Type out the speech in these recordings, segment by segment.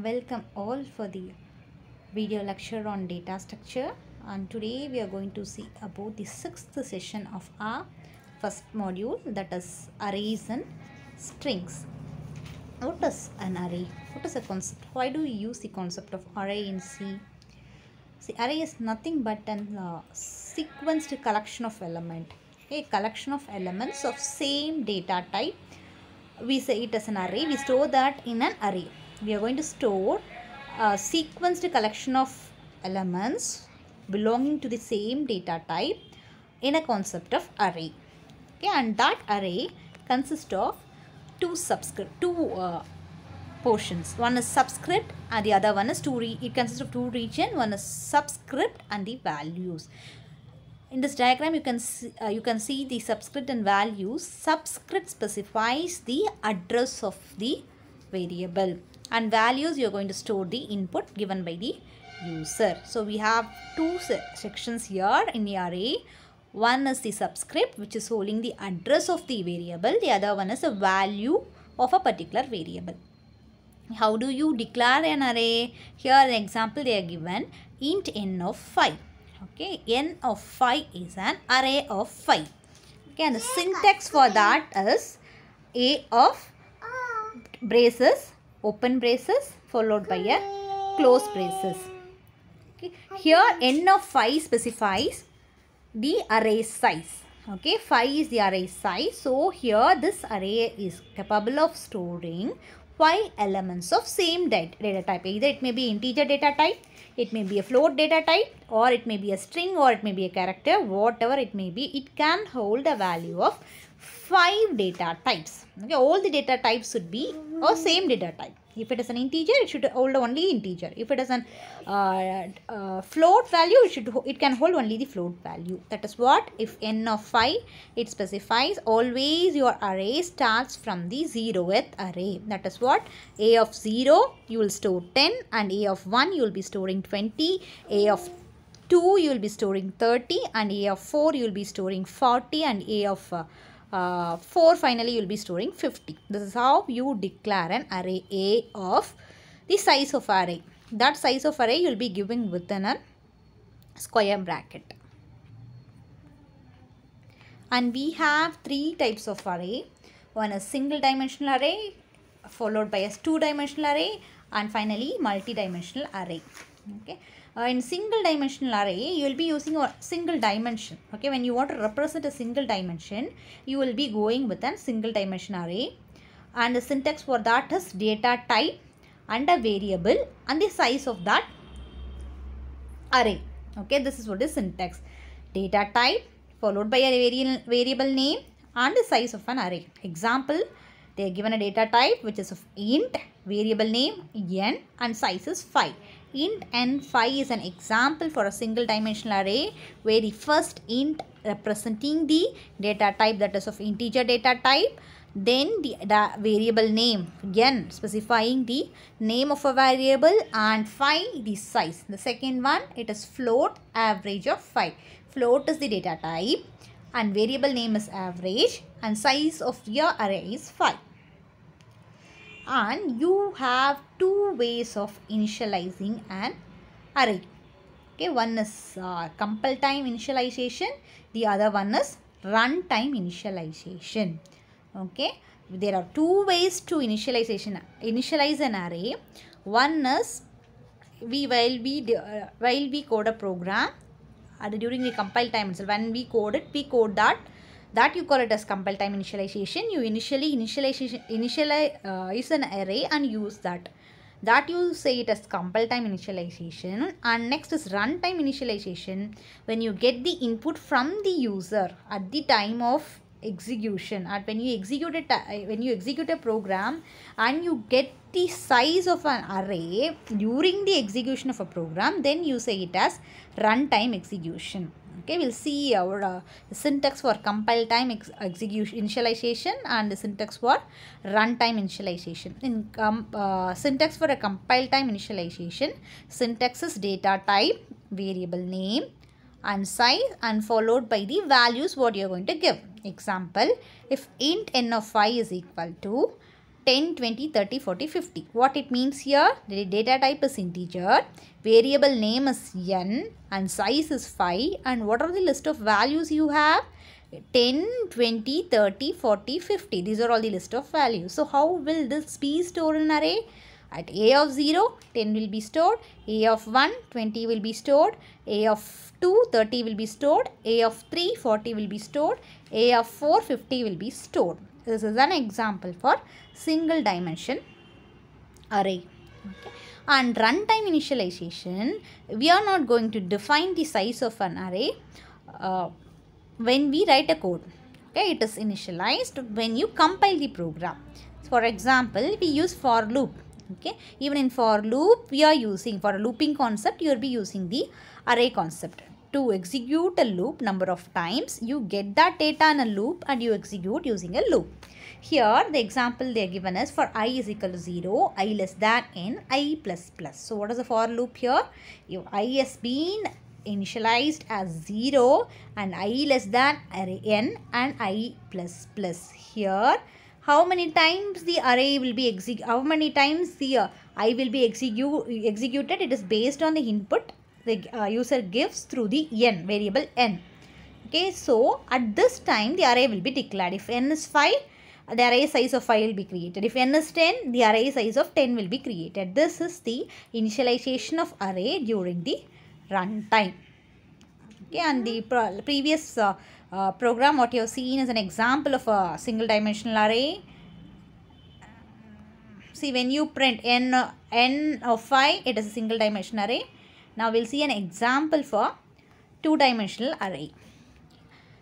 Welcome all for the video lecture on data structure, and today we are going to see about the sixth session of our first module, that is arrays and strings. What is an array? What is a concept? Why do we use the concept of array in C? See, array is nothing but an sequenced collection of elements. A collection of elements of same data type. We say it as an array. We store that in an array. We are going to store a sequenced collection of elements belonging to the same data type in a concept of array. Okay, and that array consists of two portions. One is subscript and the other one is it consists of two regions. One is subscript and the values. In this diagram, you can see the subscript and values. Subscript specifies the address of the variable, and values you are going to store the input given by the user. So we have two sections here in the array. One is the subscript, which is holding the address of the variable. The other one is the value of a particular variable. How do you declare an array? Here an example they are given, int n of 5. Okay, n of 5 is an array of 5. Okay, and the syntax for that is a of braces, open braces, followed by a close braces. Okay, here n of 5 specifies the array size. Okay, 5 is the array size. So here this array is capable of storing 5 elements of same data type. Either it may be integer data type, it may be a float data type, or it may be a string, or it may be a character. Whatever it may be, it can hold a value of 5 data types. Okay, all the data types should be a same data type. If it is an integer, it should hold only integer. If it is an float value, it can hold only the float value. That is what, if n of 5, it specifies always your array starts from the 0th array. That is what, a of 0 you will store 10, and a of 1 you will be storing 20, a of 2 you will be storing 30, and a of 4 you will be storing 40, and a of 4 finally you will be storing 50. This is how you declare an array A of the size of array. That size of array you will be giving within a square bracket. And we have three types of array. One is single dimensional array, followed by a two-dimensional array, and finally multi-dimensional array. Okay. In single dimensional array, you will be using a single dimension. Okay, when you want to represent a single dimension, you will be going with a single dimension array, and the syntax for that is data type and a variable and the size of that array. Okay, this is what is syntax. Data type followed by a variable name and the size of an array. Example, they are given a data type which is of int, variable name n, and size is 5. Int n5 is an example for a single dimensional array where the first int representing the data type, that is of integer data type, then the variable name n specifying the name of a variable, and 5 the size. The second one, it is float, average of 5. Float is the data type and variable name is average, and size of your array is 5. And you have two ways of initializing an array. Okay, one is compile time initialization, the other one is runtime initialization. Okay, there are two ways to initialize an array. One is while we code a program, during the compile time itself, when we code that you call it as compile time initialization. You initialize an array and use that you say it as compile time initialization. And next is runtime initialization, when you get the input from the user at the time of execution. And when you execute a program and you get the size of an array during the execution of a program, then you say it as runtime execution. Okay, we'll see our syntax for compile time initialization and the syntax for runtime initialization. In syntax for a compile time initialization, syntax is data type, variable name, and size, and followed by the values what you are going to give. Example, if int n of 5 is equal to 10, 20, 30, 40, 50. What it means here? The data type is integer, variable name is n, and size is 5. And what are the list of values you have? 10, 20, 30, 40, 50. These are all the list of values. So how will this be stored in array? At a of 0, 10 will be stored. A of 1, 20 will be stored. A of 2, 30 will be stored. A of 3, 40 will be stored. A of 4, 50 will be stored. This is an example for single dimension array. Okay. And runtime initialization, we are not going to define the size of an array when we write a code. Okay, it is initialized when you compile the program. For example, we use for loop. Okay, even in for loop, we are using, for a looping concept, you will be using the array concept. To execute a loop number of times, you get that data in a loop and you execute using a loop. Here, the example they are given is for I is equal to 0, I less than n, I plus plus. So, what is the for loop here? If I has been initialized as 0 and I less than n and I plus plus. Here, how many times the array will be how many times the I will be executed? It is based on the input the user gives through the n, variable n. Okay, so at this time the array will be declared. If n is 5, the array size of 5 will be created. If n is 10, the array size of 10 will be created. This is the initialization of array during the runtime. Okay, and the previous program what you have seen is an example of a single dimensional array. See, when you print n of 5, it is a single dimensional array. Now we'll see an example for two-dimensional array.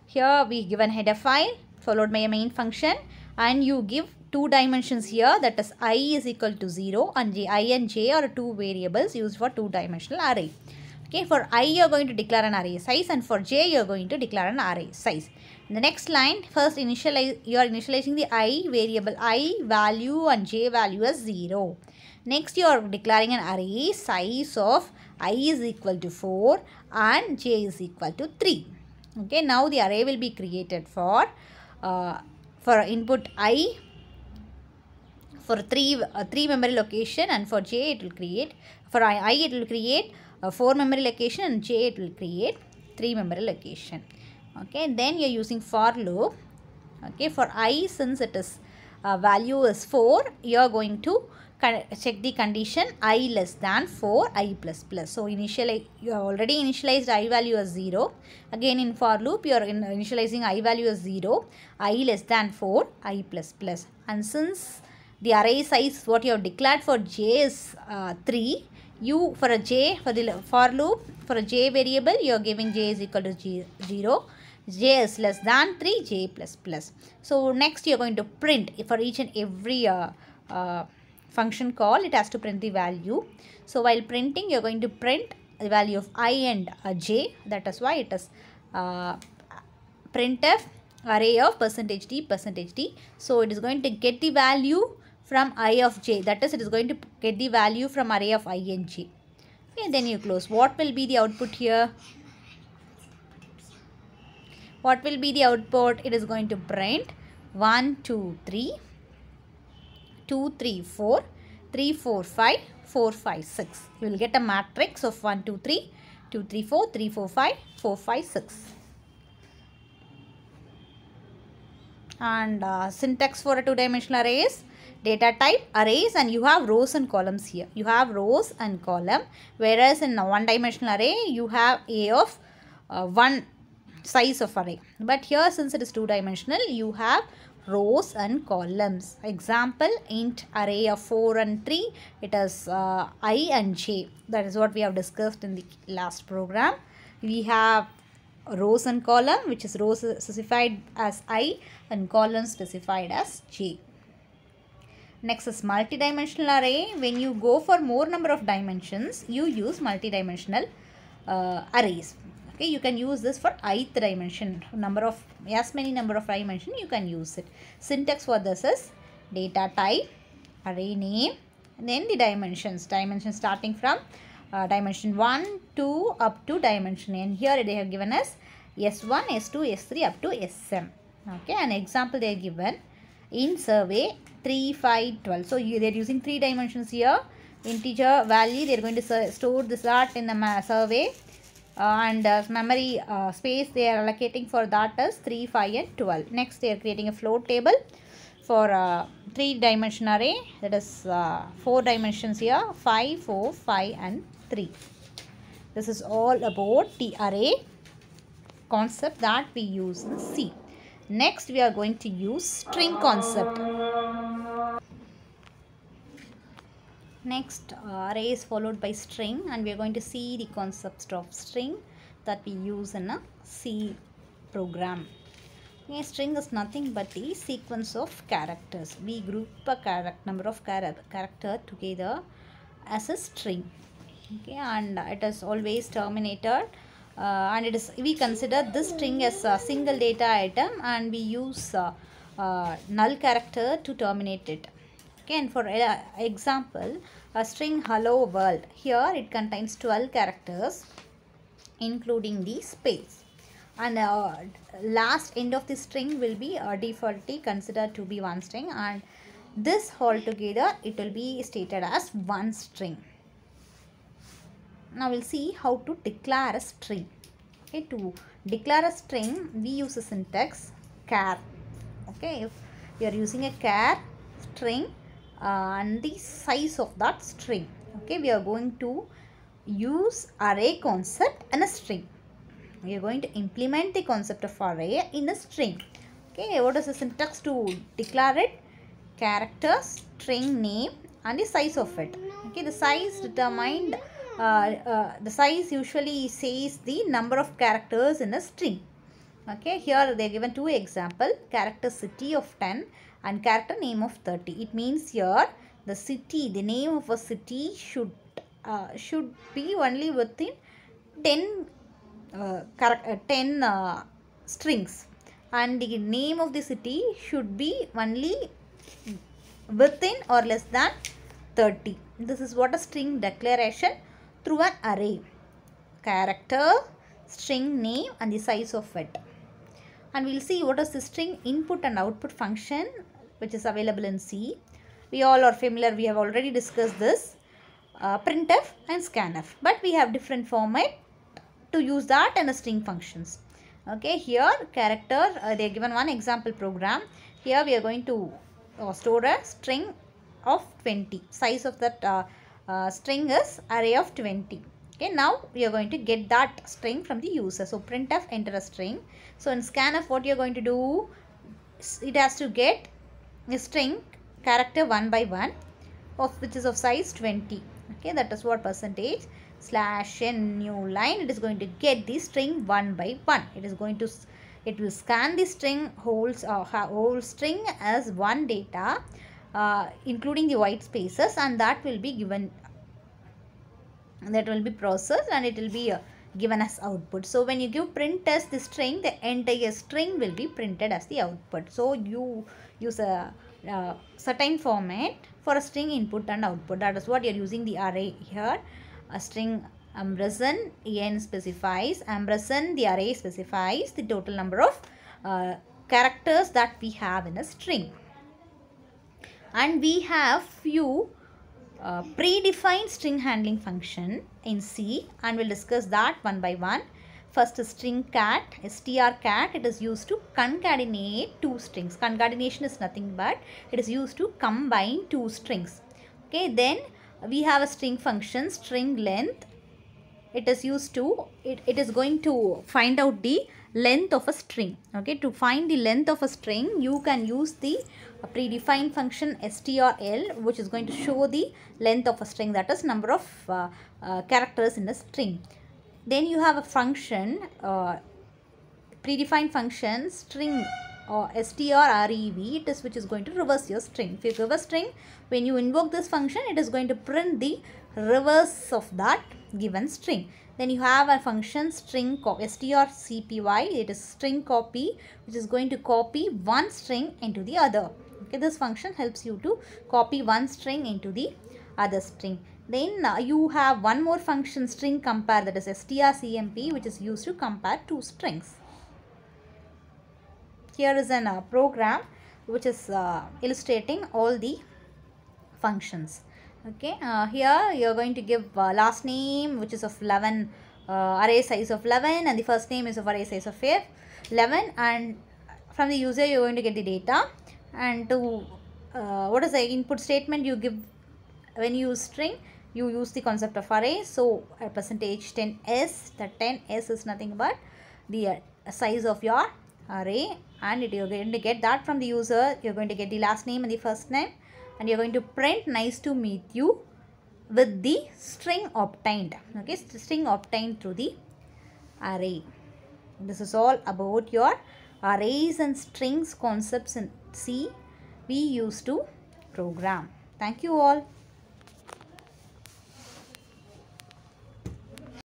Here we given header file followed by a main function, and you give two dimensions here, that is I is equal to 0 and j. I and j are two variables used for two-dimensional array. Okay, for I you are going to declare an array size, and for j you are going to declare an array size. In the next line, first you are initializing the I variable I value and j value as 0. Next you are declaring an array size of I is equal to 4 and j is equal to 3. Okay, now the array will be created for input I for three memory location, and for j it will create, for I it will create 4 memory location, and j it will create 3 memory location. Okay, then you are using for loop. Okay, for I, since it is value is 4, you are going to check the condition I less than 4, I plus plus. So initially you have already initialized I value as 0. Again in for loop you are initializing I value as 0, I less than 4, I plus plus. And since the array size what you have declared for j is 3, you for a j, for the for loop, for a j variable you are giving j is equal to 0, j is less than 3, j plus plus. So next you are going to print for each and every function call, it has to print the value. So while printing you are going to print the value of I and j. That is why it is printf array of %d %d. So it is going to get the value from I of j, that is it is going to get the value from array of I and j. Okay, then you close. What will be the output here? What will be the output? It is going to print 1, 2, 3, 2, 3, 4, 3, 4, 5, 4, 5, 6. You will get a matrix of 1, 2, 3, 2, 3, 4, 3, 4, 5, 4, 5, 6. And syntax for a two-dimensional array is data type arrays, and you have rows and columns here. You have rows and column, whereas in a one-dimensional array you have a of one size of array. But here since it is two-dimensional, you have rows and columns. Example, int array of 4 and 3, it is I and j. That is what we have discussed in the last program. We have rows and column, which is rows specified as I and columns specified as j. Next is multi-dimensional array. When you go for more number of dimensions, you use multi-dimensional arrays. Okay, you can use this for ith dimension, as many number of dimension you can use it. Syntax for this is data type, array name, and then the dimensions starting from dimension 1, 2 up to dimension n. Here they have given us S1, S2, S3 up to Sm. Okay, an example they are given. in survey 3, 5, 12. So they're using 3 dimensions here. Integer value, they're going to store this that in the survey, and memory space they are allocating for that is 3, 5 and 12. Next they are creating a float table for 3 dimension array, that is 4 dimensions here, 5, 4, 5 and 3. This is all about the array concept that we use in C. Next we are going to use string concept. Next array is followed by string, and we are going to see the concepts of string that we use in a C program. A string is nothing but the sequence of characters. We group a number of character together as a string. Okay, and it is always terminated, and we consider this string as a single data item, and we use null character to terminate it. Okay, and for example, a string hello world, here it contains 12 characters including the space, and last end of the string will be defaultly considered to be one string, and this altogether it will be stated as one string. Now we'll see how to declare a string. Okay, to declare a string we use a syntax char. Okay, if we are using a char string and the size of that string, okay, we are going to use array concept in a string. We are going to implement the concept of array in a string. Okay, what is the syntax to declare it? Character, string name and the size of it. Okay, the size determined, the size usually says the number of characters in a string. Okay, here they are given 2 examples, character city of 10 and character name of 30. It means here the city, the name of a city should be only within 10 strings, and the name of the city should be only within or less than 30. This is what a string declaration through an array. Character, string name and the size of it. And we will see what is the string input and output function which is available in C. We all are familiar, we have already discussed this, printf and scanf, but we have different format to use that in a string functions. Okay, here character, they are given one example program. Here we are going to store a string of 20. Size of that string is array of 20. Okay, now we are going to get that string from the user. So printf enter a string. So in scanf what you are going to do, it has to get a string character 1 by 1 of which is of size 20. Okay, that is what percentage /n new line, it is going to get the string 1 by 1. It will scan the string whole string as one data including the white spaces, and that will be given, that will be processed and it will be given as output. So when you give print as the string, the entire string will be printed as the output. So you use a certain format for a string input and output. That is what you are using the array here. A string ampersand n specifies, ampersand the array specifies the total number of characters that we have in a string. And we have few predefined string handling function in C, and we'll discuss that one by one. First is string cat, strcat. It is used to concatenate 2 strings. Concatenation is nothing but it is used to combine 2 strings. Okay, then we have a string function, string length. It is used to, it is going to find out the length of a string. Okay, to find the length of a string, you can use the predefined function strl, which is going to show the length of a string, that is number of characters in a string. Then you have a function, predefined function string strrev, it is which is going to reverse your string. If you give a string, when you invoke this function, it is going to print the reverse of that given string. Then you have a function string strcpy, it is string copy, which is going to copy one string into the other. Okay, this function helps you to copy one string into the other string. Then you have one more function, string compare, that is strcmp, which is used to compare 2 strings. Here is a program which is illustrating all the functions. Okay, here you are going to give last name, which is of 11, array size of 11, and the first name is of array size of 11, and from the user you are going to get the data. And to what is the input statement you give when you use string, you use the concept of array. So percentage 10s, the 10s is nothing but the size of your array, and you're going to get that from the user. You're going to get the last name and the first name, and you're going to print nice to meet you with the string obtained. Okay, string obtained through the array. This is all about your arrays and strings concepts in C we used to program. Thank you all.